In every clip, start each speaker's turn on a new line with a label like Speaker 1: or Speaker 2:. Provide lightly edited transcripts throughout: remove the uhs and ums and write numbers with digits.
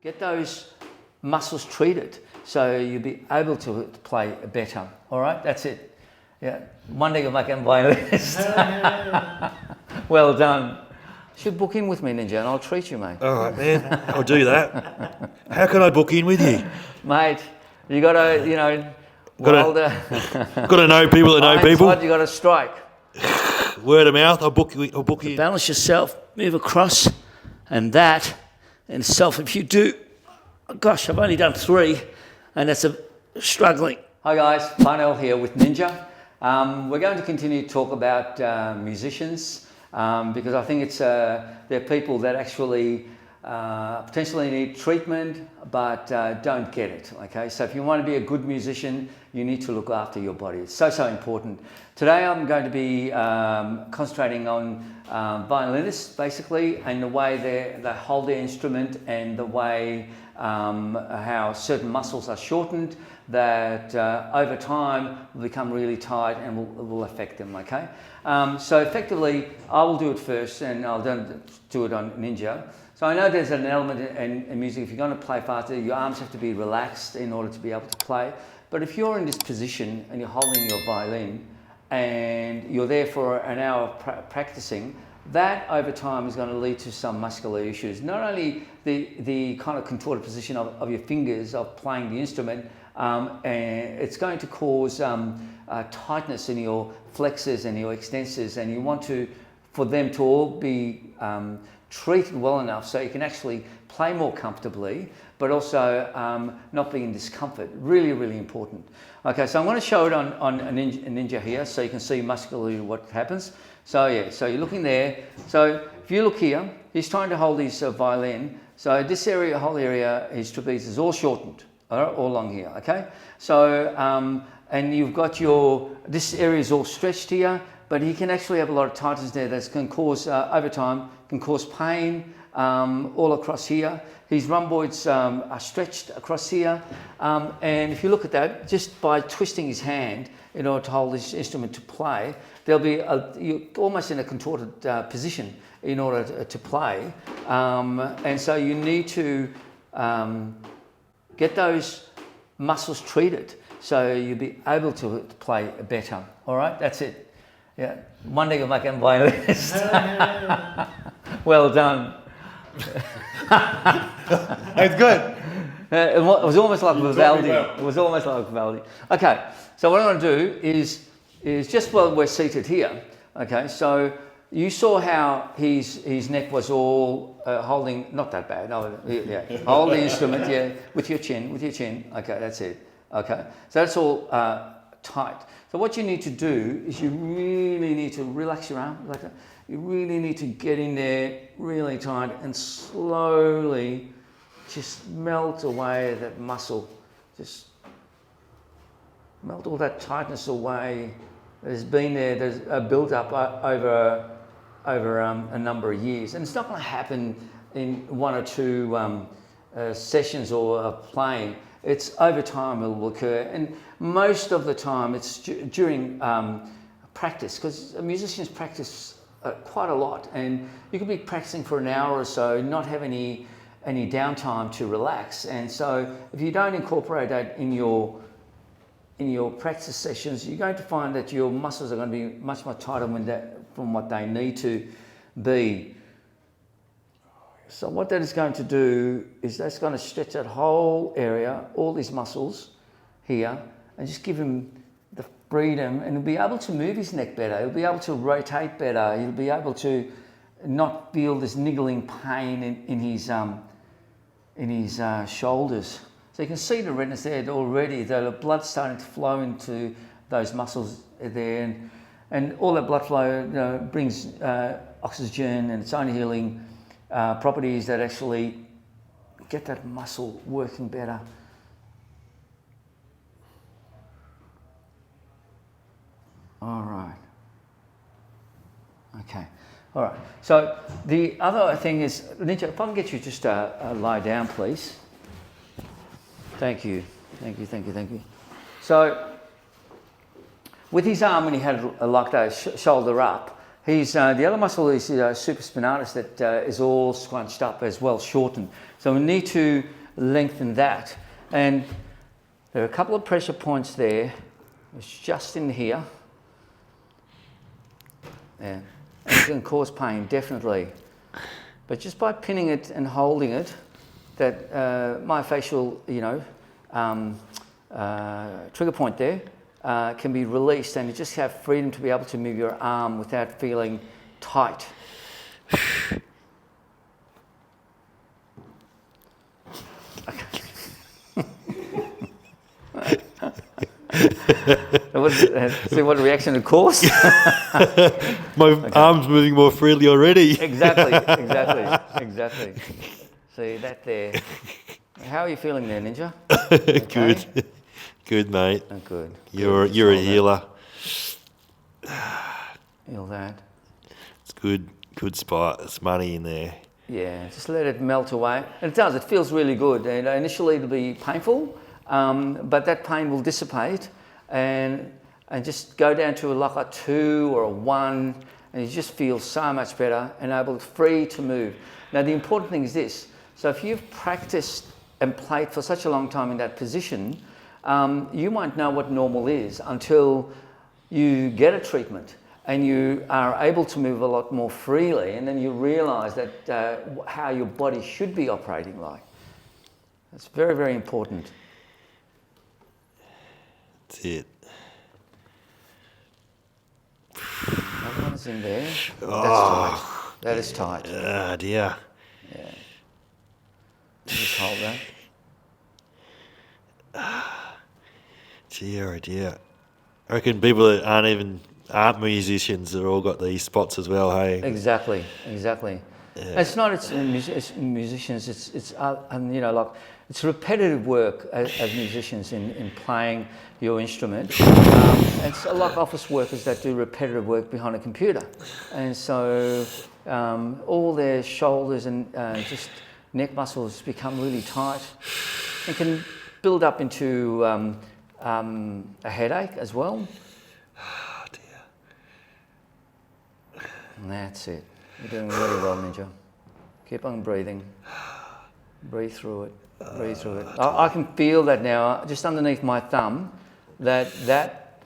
Speaker 1: Get those muscles treated so you'll be able to play better. All right, that's it. Yeah, one day you'll make a violinist. Well done. Should book in with me, Ninja, and I'll treat you, mate.
Speaker 2: All right, man. I'll do that. How can I book in with you?
Speaker 1: Mate, you gotta,
Speaker 2: Gotta know people that know people.
Speaker 1: You gotta strike.
Speaker 2: Word of mouth. I'll book you.
Speaker 1: Balance yourself, move across, and that in itself. If you do, gosh, I've only done 3, and that's struggling. Hi guys, Parnell here with Ninja. We're going to continue to talk about musicians because I think it's they're people that actually potentially need treatment but don't get it. Okay, so if you want to be a good musician, you need to look after your body. It's so important. Today I'm going to be concentrating on violinists basically, and the way they hold their instrument, and the way how certain muscles are shortened that over time will become really tight and will affect them. Okay, so effectively I will do it first, and I'll do it on Ninja. So I know there's an element in music, if you're going to play faster, your arms have to be relaxed in order to be able to play. But if you're in this position and you're holding your violin and you're there for an hour practicing, that over time is going to lead to some muscular issues. Not only the kind of contorted position of your fingers of playing the instrument, and it's going to cause tightness in your flexors and your extensors, and you want for them to all be treated well enough so you can actually play more comfortably, but also not be in discomfort. Really, really important. Okay, so I'm going to show it on a Ninja here so you can see muscularly what happens. So yeah, so you're looking there. So if you look here, he's trying to hold his violin. So this area, whole area, his trapeze is all shortened, all along here, okay? So, and you've got this area is all stretched here, but he can actually have a lot of tightness there that can cause, over time, can cause pain all across here. His rhomboids are stretched across here. And if you look at that, just by twisting his hand in order to hold this instrument to play, there'll be you're almost in a contorted position in order to play. And so you need to get those muscles treated so you'll be able to play better. All right, that's it. Yeah, one day you'll make a violinist. Well done.
Speaker 2: It's good.
Speaker 1: It was almost like Vivaldi. It was almost like Vivaldi. Okay, so what I'm going to do is just while we're seated here. Okay, so you saw how his neck was all holding, not that bad. No, yeah, hold the instrument, yeah, with your chin. Okay, that's it. Okay, so that's all tight. So what you need to do is you really need to relax your arm like that. You really need to get in there really tight and slowly just melt away that muscle. Just melt all that tightness away. There's been there, there's a built up over a number of years. And it's not going to happen in 1 or 2 sessions or playing. It's over time it will occur, and most of the time it's during practice, because musicians practice quite a lot, and you could be practicing for an hour or so, not have any downtime to relax. And so if you don't incorporate that in your practice sessions, you're going to find that your muscles are going to be much more tighter from what they need to be. So what that is going to do is that's going to stretch that whole area, all these muscles here, and just give him the freedom, and he'll be able to move his neck better. He'll be able to rotate better. He'll be able to not feel this niggling pain in his shoulders. So you can see the redness there already. The blood's starting to flow into those muscles there, and all that blood flow brings oxygen and its own healing properties that actually get that muscle working better. All right. Okay. All right. So the other thing is, Ninja, if I can get you just lie down, please. Thank you. So with his arm, when he had like that shoulder up, The other muscle is supraspinatus that is all scrunched up as well, shortened. So we need to lengthen that. And there are a couple of pressure points there. It's just in here. Yeah. And it can cause pain, definitely. But just by pinning it and holding it, that myofascial, trigger point there can be released, and you just have freedom to be able to move your arm without feeling tight. See what reaction it caused?
Speaker 2: My arm's moving more freely already.
Speaker 1: Exactly. See that there. How are you feeling there, Ninja? Okay?
Speaker 2: Good, mate.
Speaker 1: Oh, good.
Speaker 2: You're a healer.
Speaker 1: Heal that.
Speaker 2: It's good spot. It's money in there.
Speaker 1: Yeah, just let it melt away. And it does. It feels really good. And initially it'll be painful, but that pain will dissipate, and just go down to like a 2 or a 1, and you just feel so much better and free to move. Now the important thing is this. So if you've practiced and played for such a long time in that position, you won't know what normal is until you get a treatment and you are able to move a lot more freely, and then you realise that how your body should be operating like. That's very, very important.
Speaker 2: That's it.
Speaker 1: Another one's in there. That's tight. That is tight.
Speaker 2: Ah, dear.
Speaker 1: Yeah. Just hold that.
Speaker 2: Dear. I reckon people that aren't musicians have all got these spots as well, hey?
Speaker 1: Exactly.
Speaker 2: Yeah.
Speaker 1: It's not it's musicians. It's like it's repetitive work as musicians in playing your instrument. It's like office workers that do repetitive work behind a computer, and so all their shoulders and just neck muscles become really tight and can build up into a headache as well.
Speaker 2: Oh, dear.
Speaker 1: And that's it. You're doing really well, Ninja. Keep on breathing. Breathe through it. I can feel that now, just underneath my thumb, that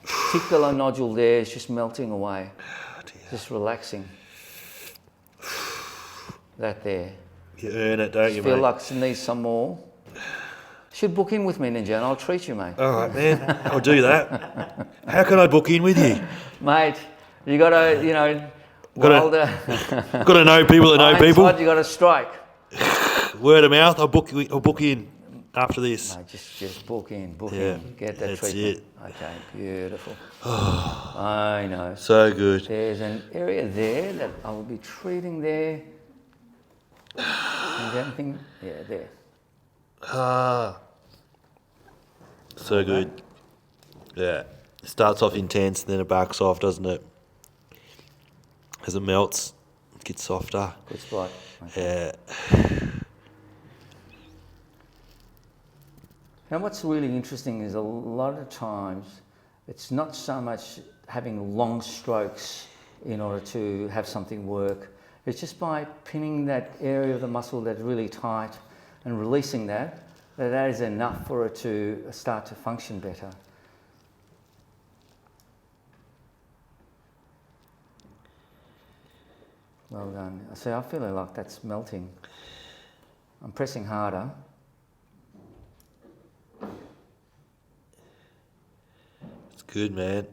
Speaker 1: particular nodule there is just melting away.
Speaker 2: Oh, dear.
Speaker 1: Just relaxing. That there.
Speaker 2: You earn it, don't you,
Speaker 1: Feel
Speaker 2: mate?
Speaker 1: like it needs some more. Should book in with me, Ninja, and I'll treat you, mate.
Speaker 2: All right, man. I'll do that. How can I book in with you?
Speaker 1: Mate, you gotta,
Speaker 2: Gotta know people that know people.
Speaker 1: You gotta strike.
Speaker 2: Word of mouth. I'll book in after this.
Speaker 1: Mate, just book in.
Speaker 2: Yeah,
Speaker 1: Get that
Speaker 2: that's
Speaker 1: treatment.
Speaker 2: it.
Speaker 1: Okay, beautiful. I know.
Speaker 2: So good.
Speaker 1: There's an area there that I will be treating there. Is anything? Yeah, there.
Speaker 2: So good. Yeah. It starts off intense, then it backs off, doesn't it? As it melts, it gets softer.
Speaker 1: Good spot. Okay.
Speaker 2: Yeah.
Speaker 1: Now, what's really interesting is a lot of times it's not so much having long strokes in order to have something work. It's just by pinning that area of the muscle that's really tight and releasing that is enough for it to start to function better. Well done. See, I feel like that's melting. I'm pressing harder.
Speaker 2: It's good, man.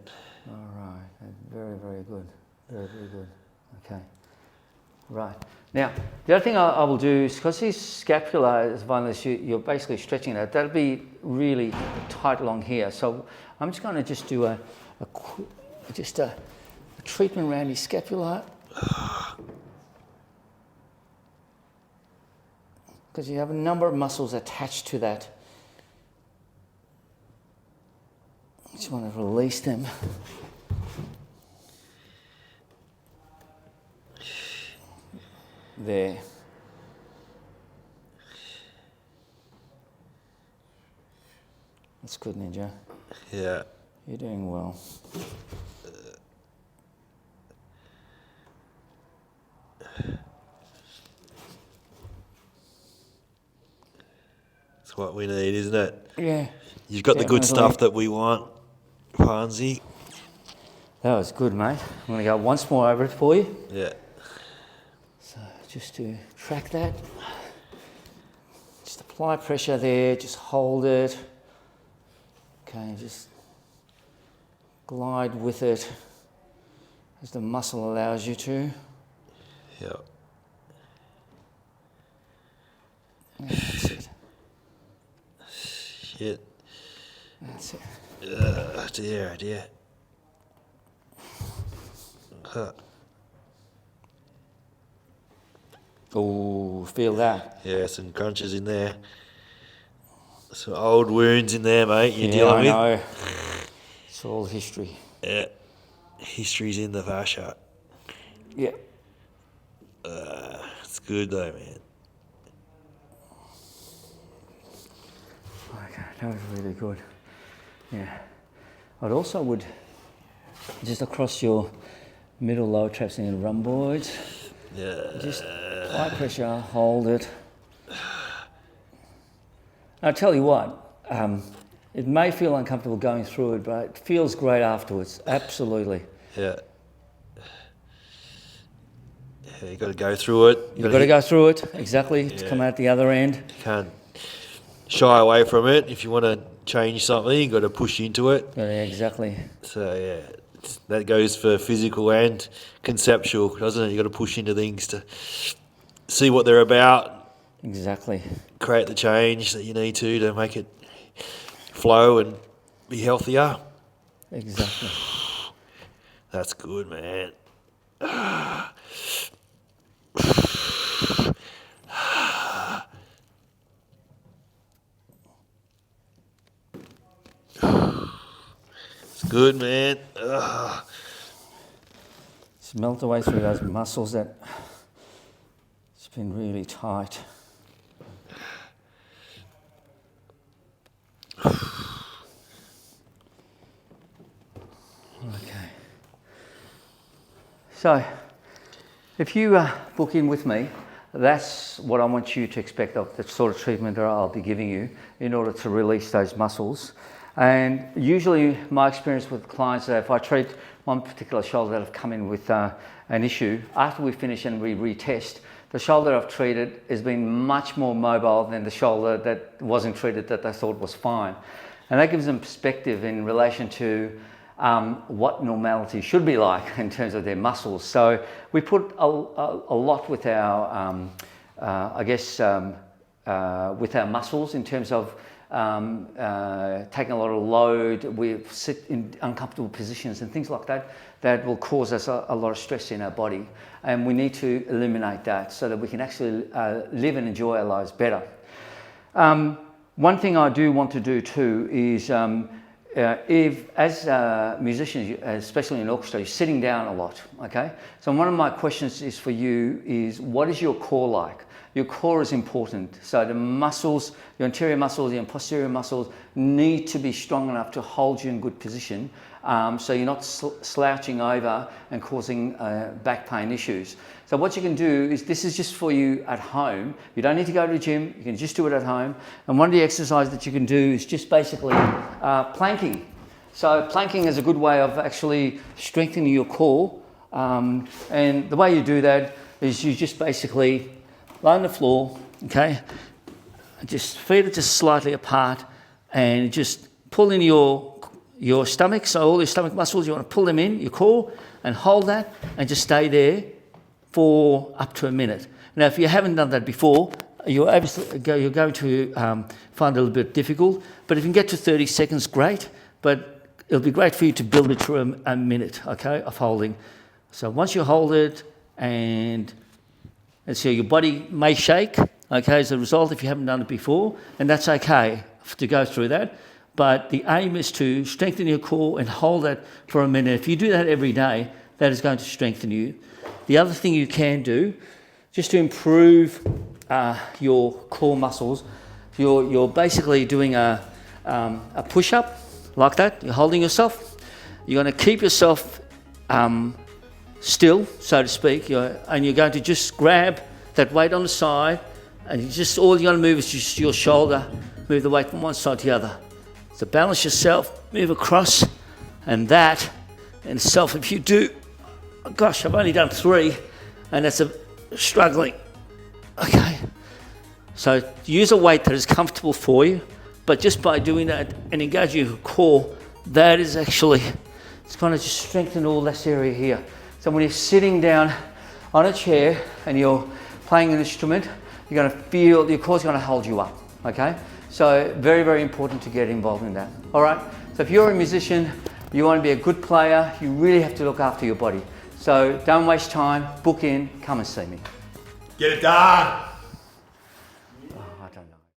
Speaker 1: All right. Very, very good. Very, very good. Okay. Right. Now, the other thing I will do is, because his scapula is one that you're basically stretching it, that'll be really tight along here. So I'm just going to just do a treatment around his scapula. Because you have a number of muscles attached to that. I just want to release them. There. That's good, Ninja.
Speaker 2: Yeah.
Speaker 1: You're doing well.
Speaker 2: That's what we need, isn't it?
Speaker 1: Yeah.
Speaker 2: You've got the good
Speaker 1: Definitely.
Speaker 2: stuff that we want, Farnzy.
Speaker 1: That was good, mate. I'm going to go once more over it for you.
Speaker 2: Yeah.
Speaker 1: So just to track that, just apply pressure there, just hold it. Okay, just glide with it as the muscle allows you to.
Speaker 2: Yeah.
Speaker 1: Yeah, that's it.
Speaker 2: Shit.
Speaker 1: That's it.
Speaker 2: Dear, dear. Huh.
Speaker 1: Oh, feel that.
Speaker 2: Yeah, some crunches in there. Some old wounds in there, mate. You're
Speaker 1: Yeah,
Speaker 2: dealing
Speaker 1: I
Speaker 2: with.
Speaker 1: know. It's all history.
Speaker 2: Yeah. History's in the fascia.
Speaker 1: Yeah.
Speaker 2: It's good though, man.
Speaker 1: Okay, that was really good. Yeah. I'd also would just across your middle lower traps and your rhomboids.
Speaker 2: Yeah.
Speaker 1: Just apply pressure, hold it. I'll tell you what, it may feel uncomfortable going through it, but it feels great afterwards. Absolutely.
Speaker 2: Yeah. Yeah, you got to go through it.
Speaker 1: You've got to go through it, exactly, to
Speaker 2: Yeah.
Speaker 1: come out the other end.
Speaker 2: You can't shy away from it. If you want to change something, you got to push into it.
Speaker 1: Yeah, exactly.
Speaker 2: So yeah, that goes for physical and conceptual, doesn't it? You got to push into things to see what they're about,
Speaker 1: Exactly.
Speaker 2: create the change that you need to make it flow and be healthier.
Speaker 1: Exactly.
Speaker 2: That's good, man. It's good, man.
Speaker 1: Just melt away through those muscles that it's been really tight. Okay. So, if you book in with me, that's what I want you to expect of the sort of treatment that I'll be giving you in order to release those muscles. And usually my experience with clients is that if I treat one particular shoulder that have come in with an issue, after we finish and we retest, the shoulder I've treated has been much more mobile than the shoulder that wasn't treated that they thought was fine. And that gives them perspective in relation to what normality should be like in terms of their muscles. So we put a lot with our, with our muscles in terms of taking a lot of load. We sit in uncomfortable positions and things like that that will cause us a lot of stress in our body. And we need to eliminate that so that we can actually live and enjoy our lives better. One thing I do want to do too is if, as musicians, especially in orchestra, you're sitting down a lot, okay? So one of my questions is for you is, what is your core like? Your core is important. So the muscles, your anterior muscles, your posterior muscles need to be strong enough to hold you in good position, so you're not slouching over and causing back pain issues. So what you can do is, this is just for you at home. You don't need to go to the gym, you can just do it at home. And one of the exercises that you can do is just basically planking. So planking is a good way of actually strengthening your core. And the way you do that is you just basically lie on the floor, okay? Just feet are just slightly apart and just pull in your stomach. So all your stomach muscles, you want to pull them in, your core, and hold that and just stay there for up to a minute. Now, if you haven't done that before, you're going to find it a little bit difficult, but if you can get to 30 seconds, great, but it'll be great for you to build it to a minute, okay, of holding. So once you hold it, and so your body may shake, okay, as a result if you haven't done it before, and that's okay to go through that. But the aim is to strengthen your core and hold that for a minute. If you do that every day, that is going to strengthen you. The other thing you can do, just to improve your core muscles, you're basically doing a push-up like that. You're holding yourself. You're going to keep yourself still, so to speak, and you're going to just grab that weight on the side, and all you're going to move is just your shoulder move the weight from one side to the other. So balance yourself, move across, and that in itself, if you do, oh gosh, I've only done 3, and that's struggling. Okay, so use a weight that is comfortable for you, but just by doing that and engaging your core, that is actually, it's going to just strengthen all this area here. So when you're sitting down on a chair and you're playing an instrument, you're going to feel your core's going to hold you up, okay? So very, very important to get involved in that. All right, so if you're a musician, you want to be a good player, you really have to look after your body. So don't waste time, book in, come and see me.
Speaker 2: Get it done.